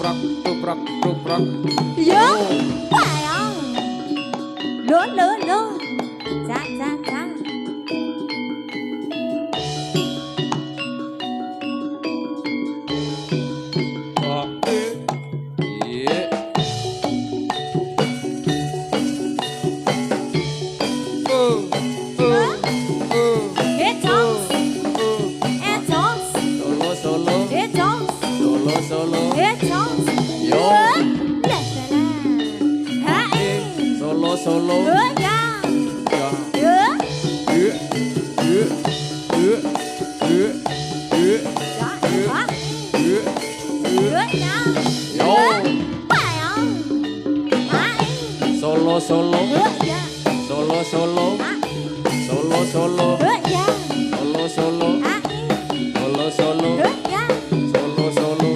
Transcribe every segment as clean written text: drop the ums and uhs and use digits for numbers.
tuprak tuprak tuprak. Yo, wayang. Lo lo lo. Ja ja ja. Solo solo solo solo solo solo solo solo solo solo solo solo solo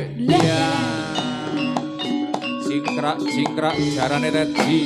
iya singkrak singkrak jarane tadi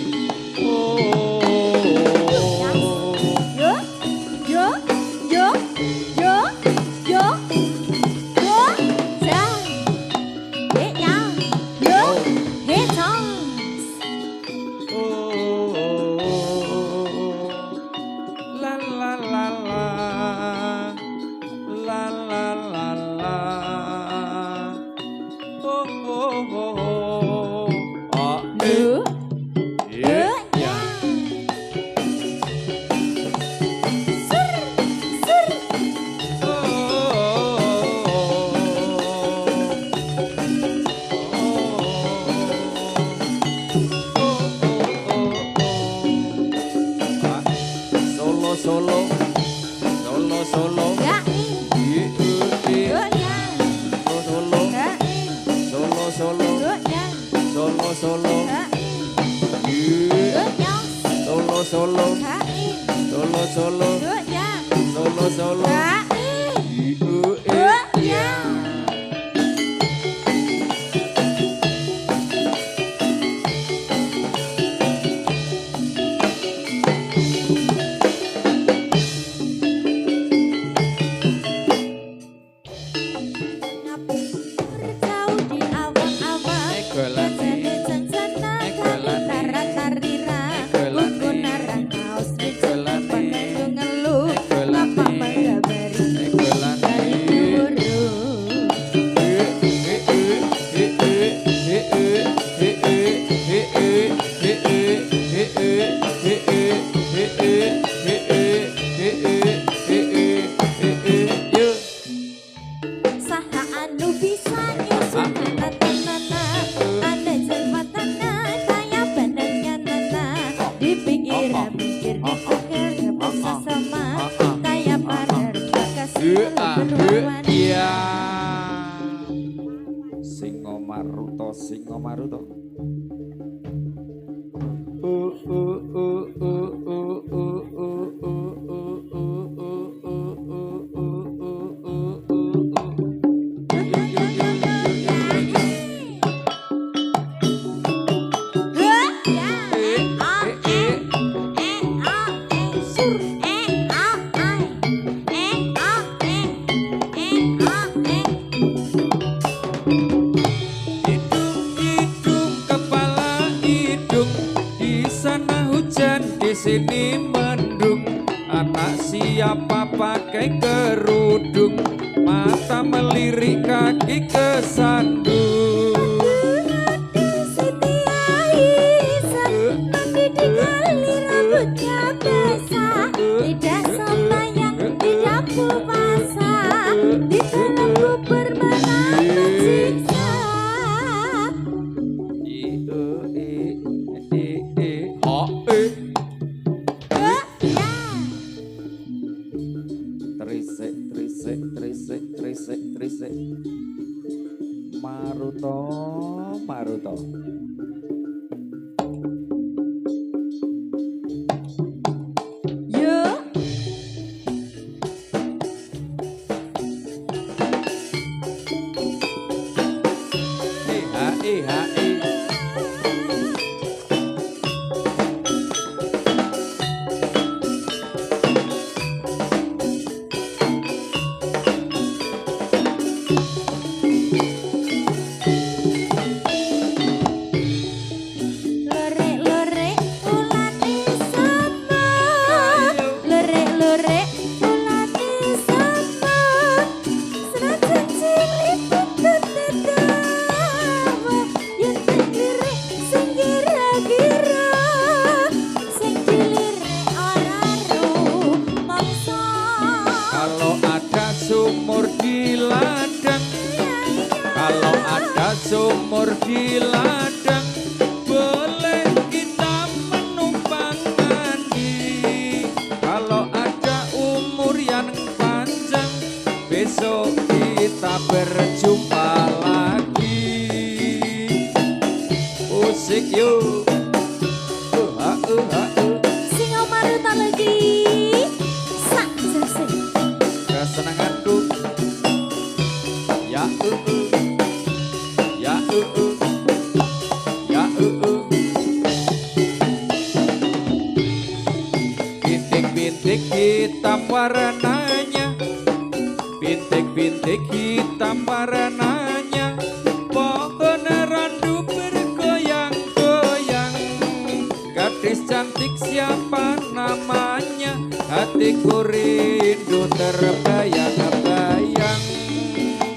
Singo Maruto sini mendung, anak siapa pakai kerudung, mata melirik kaki kesandung. Tidak sembahyang, tidak puasa, di dalam kubur menanggung siksa. Trisik Maruto Maruto di ladang, boleh kita menumpang mandi. Kalau ada umur yang panjang, besok kita berjumpa lagi. Musik yuk. Singo maruta lagi. Sak jase. Kesenanganku. Ya ya ya bintik-bintik hitam warnanya, bintik-bintik hitam warnanya, pohon randu bergoyang-goyang. Gadis cantik siapa namanya, hatiku rindu terbayang-bayang.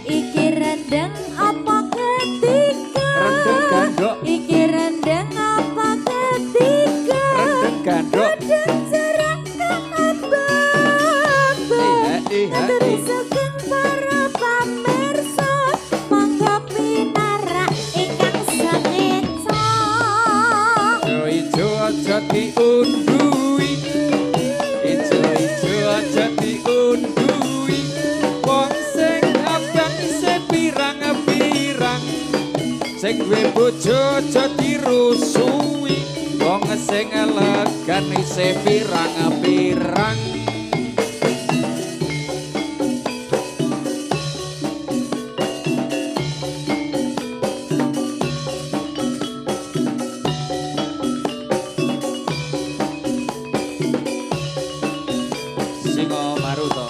Iki rendeng apa ketika? Rendeng gandok. Iki rendeng apa ketika? Rendeng gandok. Rendeng jarak abang. Terus sugeng para pamirsa, monggo pinarak ingkang saeca. Ijo aja diundui, ijo aja diundui. Wong sing abang sepirang-pirang, sing duwe bojo aja dirusui. Wong sing elegan isih pirang-pirang. Singo maruta.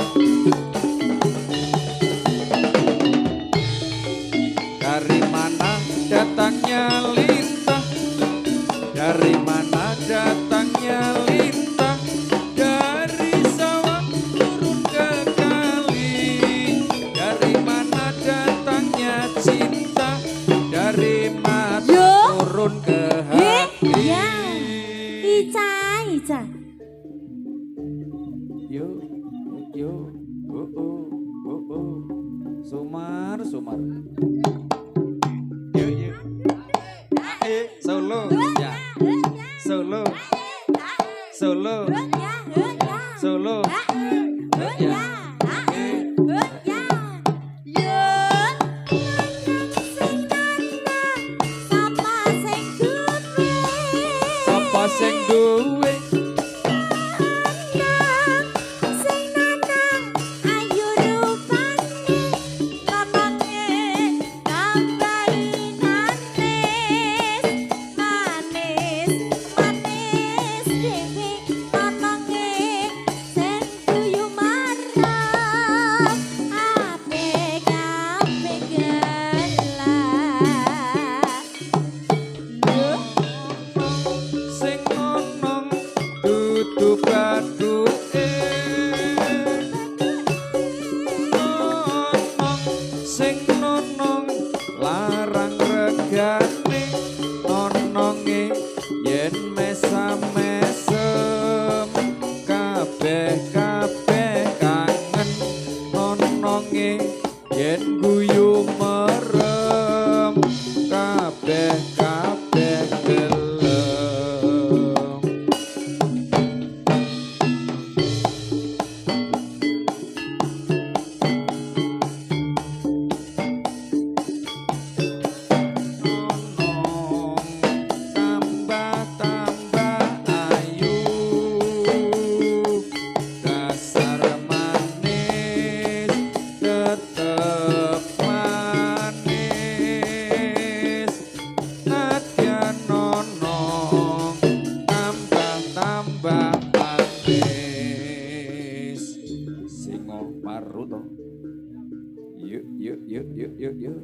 Dari mana datangnya lintah? Dari mana datangnya lintah? Dari sawah turun ke kali. Dari mana datangnya cinta? Dari mata Yo. turun ke hati. Ya. Ica, Ica. Yo, yo, Sumar, Sumar. Yo, yo. Solo, ya. Solo, solo, solo. Ya. Sapa sing duwe? Sing nonong dudu baduke. Nonong sing nonong larang regane. Nononge yen mesam-mesem, kabeh-kabeh kangen. Nononge yen guyu merem, kabeh-kabeh gelem. Tambah-tambah ayu, dasar manis, tetep manis. Nadyan nonong, tambah-tambah manis. Singo maruta. Yuk, yuk, yuk, yuk, yuk, yuk.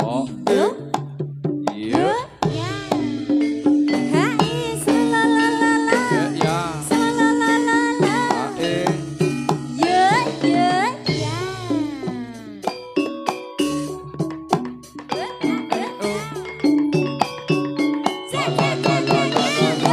Oh, Yuk. iya, Ya. Hai, selalalala. ya, Selalalala. ae. Ya, ya, ya. La la la la la la la.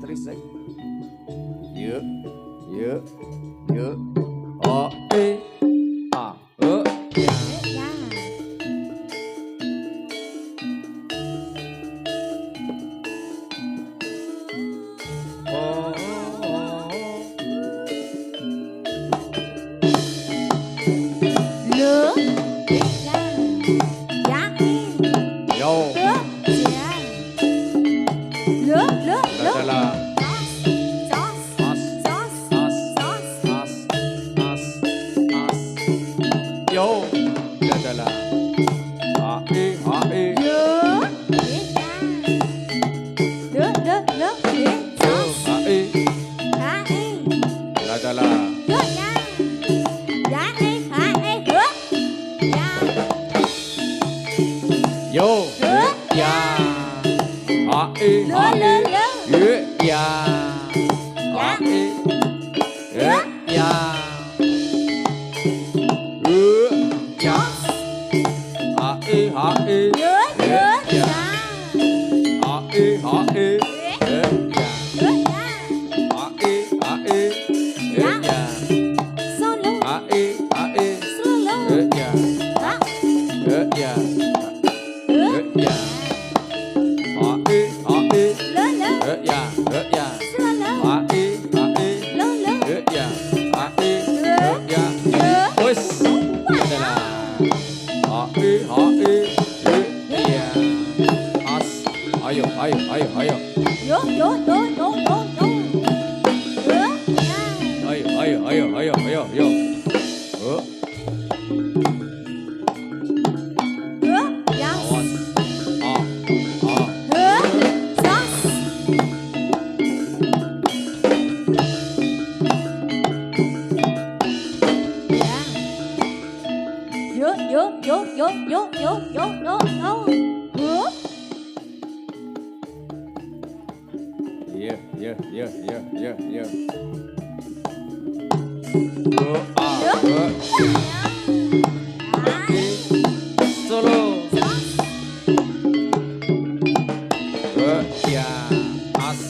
trisek. Ye, ye, ye. O E A E ya. Ya. O Lửa. Ya. Ya in. Yo. Lửa. Ya. Lửa, lửa, lửa. Adalah Sauce. as Sauce. as Sauce. as as as. Yo. Adalah A E Lửa. Ya. Lửa, lửa, lửa. Sauce. A E Ha in. adalah Lửa ya. Ya in. Ha in. Lửa. Ya. yo Lửa. ya. A E Lửa, lửa, lửa. ye ya. A E ye ya. Ya. A E Lửa, lửa. ya. Ya. A E ye ya. Lửa ya. A E ye ya. Solo. A E Solo. ye ya. Ha. Ye ya. Lửa. Ya. A E Lửa, lửa. ye ya. Ye ya. Solo. A E Lửa, lửa. ye ya. A E Lửa. ya. Lửa. Wes. Adalah A E ye ya. As. Ayo. Yo, yo, yo, yo, yo, yo. Lửa ya. Ayo. Lửa ya. Awas. Lửa. Sauce. Ya. Yo, yo, yo, yo, yo, yo, yo, yo, yo. Lửa. Ya. Solo. Ya. As.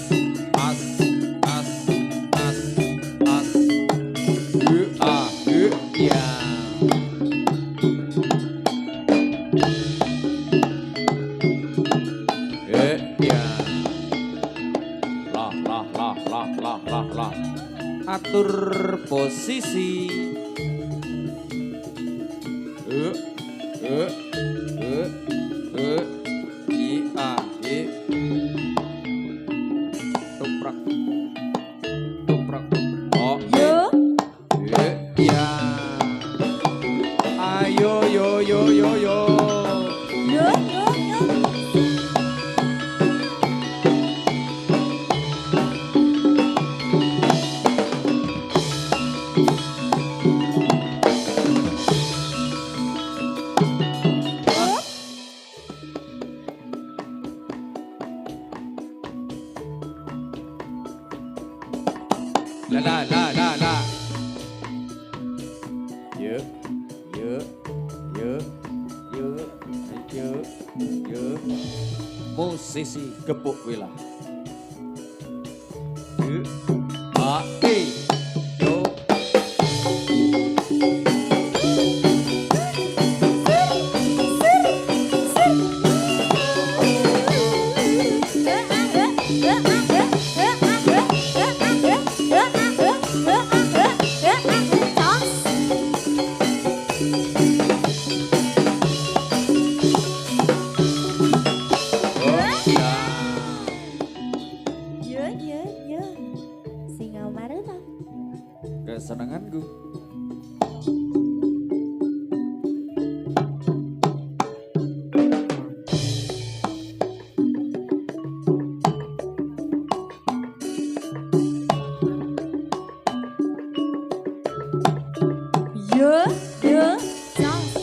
Ya. Ya. Lah. Atur posisi. I. Tuprak. Oh. Yo. Ya. Ayo yo. Yo, yo, yo. La. Ye. Musisi gepuk wilah. A E yo. Singaw maruto. Kesenanganku. Yo, sauce.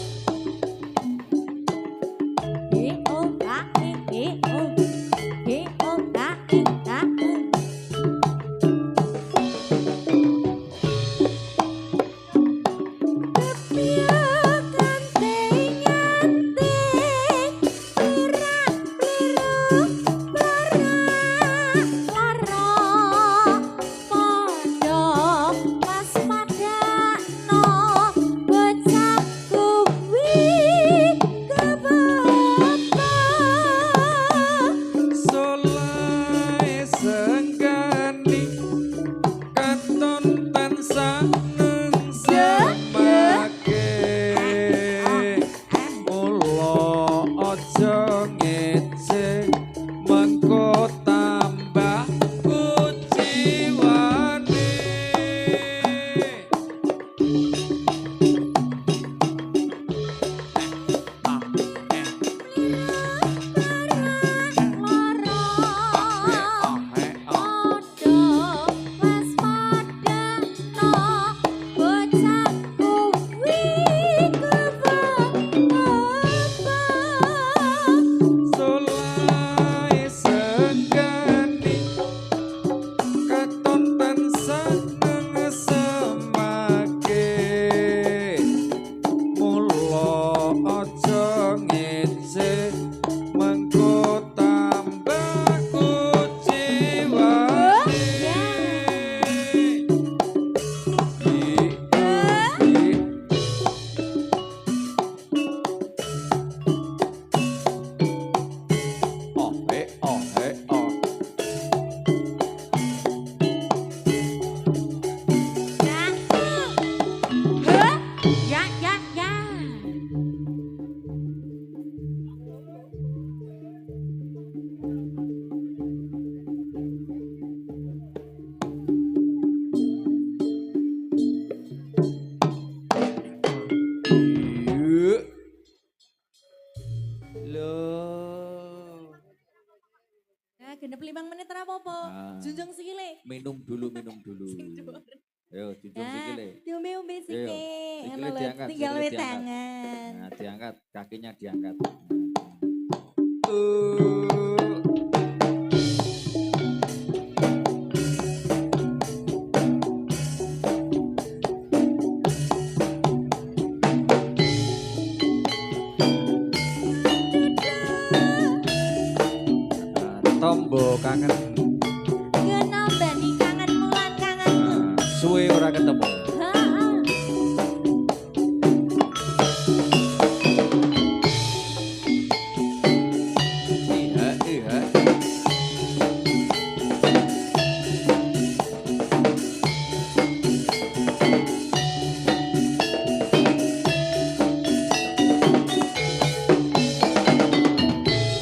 minum dulu. Sing dhuwur. Yo, junjung sikile. Diombe-ombe Yo, yo. sithik. Sikile Ngono lho, diangkat, tinggal sikile wit diangkat. tangan. Nah, diangkat, kakinya diangkat. Tombo kangen. Kenambani kangenmu lan kangenku. Suwe ora ketemu. Heeh. Iya, iya.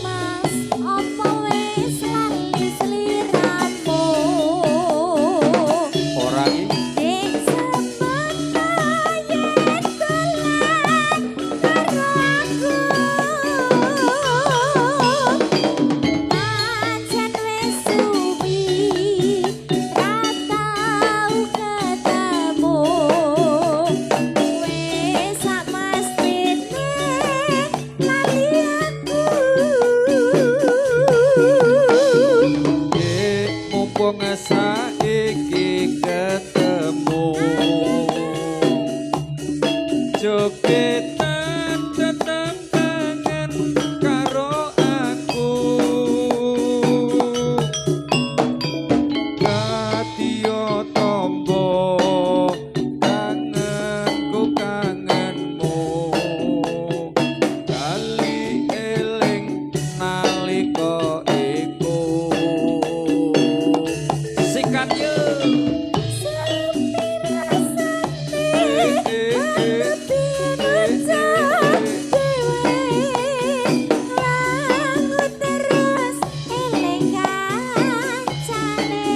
Mas, apa wis lali sliramu? Ora iki Ning semana yen dolan karo aku. Pancen wis suwi ra tau ketemu. Wis sak mestine lali aku. mumpung saiki ketemu. Jogetan tetep kangen karo aku. Katio tombo kangenku kangenmu. Kali eling nalika iku. Sikat yuk. Sepir rasane ati bocah dhewe langut terus eling kancane.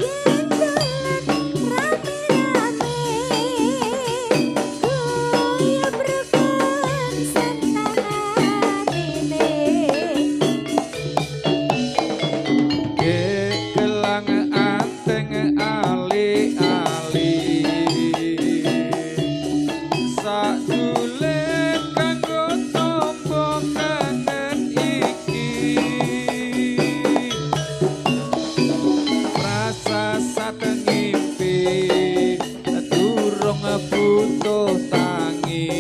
Yen dolan rame-rame guyub rukun seneng atine. Kelang anteng ali-ali. Sakjule kanggo tombo kangen iki. Rasa satengimpi durung butuh tangi.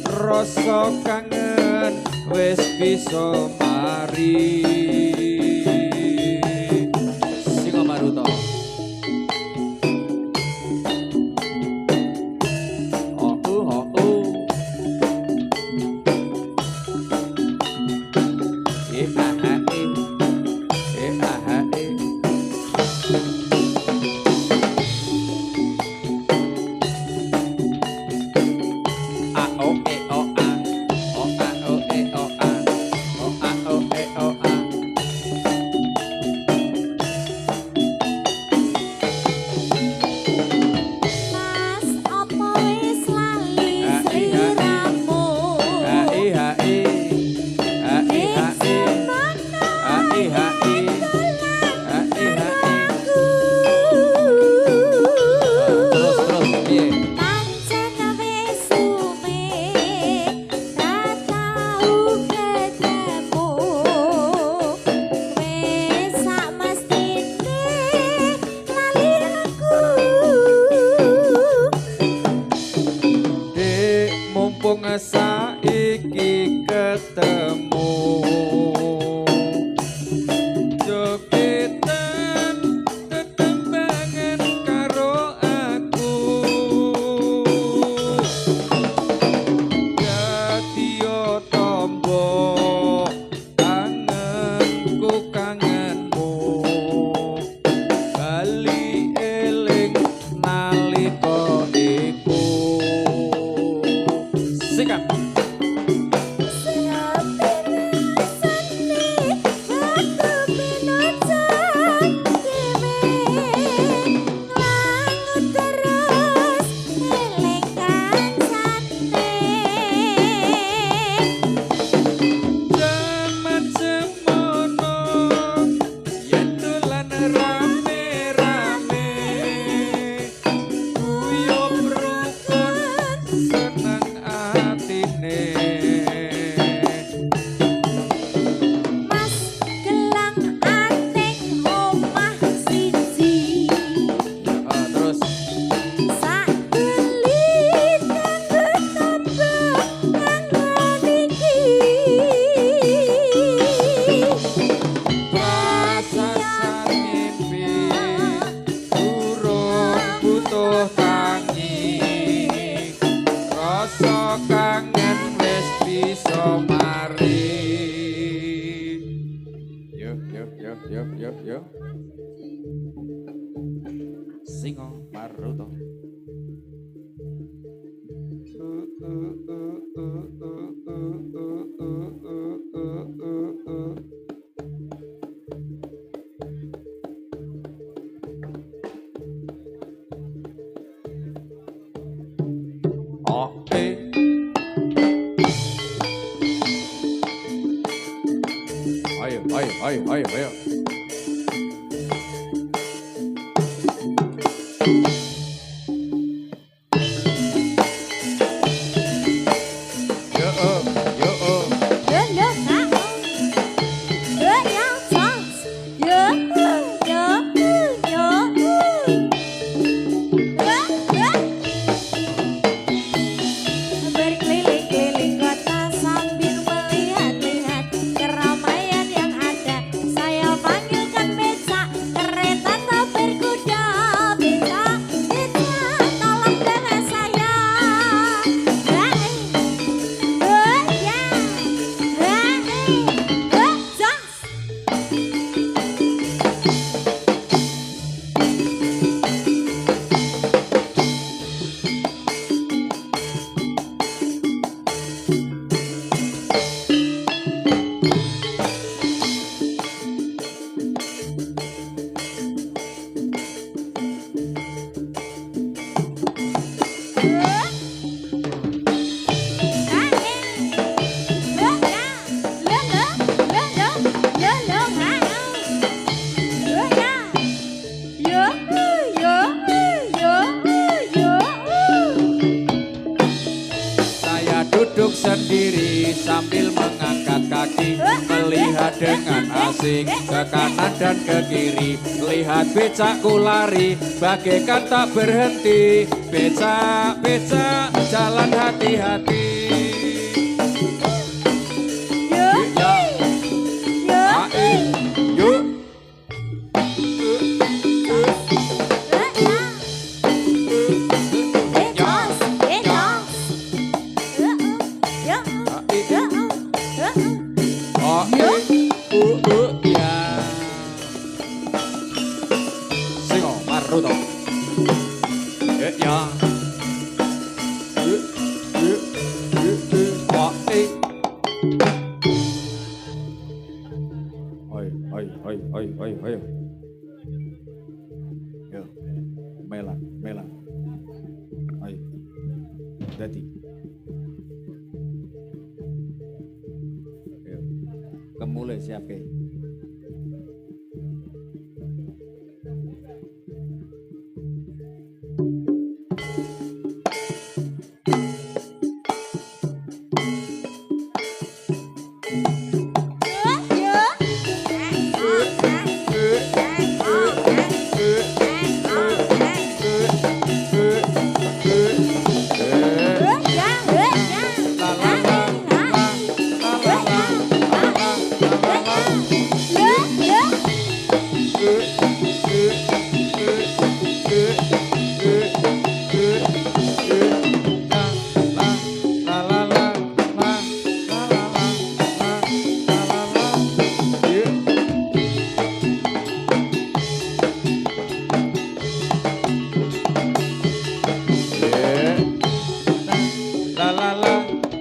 Rasa kangen wis bisa mari. Singo Maruto. Oh, oh, oh. Ah, ah, ah, ah. Ah, oh, oh, ah. Oh, ah, oh, oh, ah. Oh, ah, oh, oh, ah. Mas, apa wis lali Hai, hai. sliramu? Hai, hai. Hai, Ning hai. semana ayo, ayo, ayo, ayo, ayo. Berkeliling-keliling kota sambil melihat-lihat keramaian yang ada. Saya panggilkan beca, kereta tak berkuda. Beca, beca, tolong bawa saya. Saya duduk sendiri sambil mengangkat kaki, melihat dengan asing ke kanan dan ke kiri. Lihat becakku lari bagaikan tak berhenti. Becak, becak, jalan hati-hati. Yuk. Oh, ya. Singo Maruto. Ya. Oi. Yo. Mela. Oi. Dadi. Yo. Kemulai siap ke?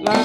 La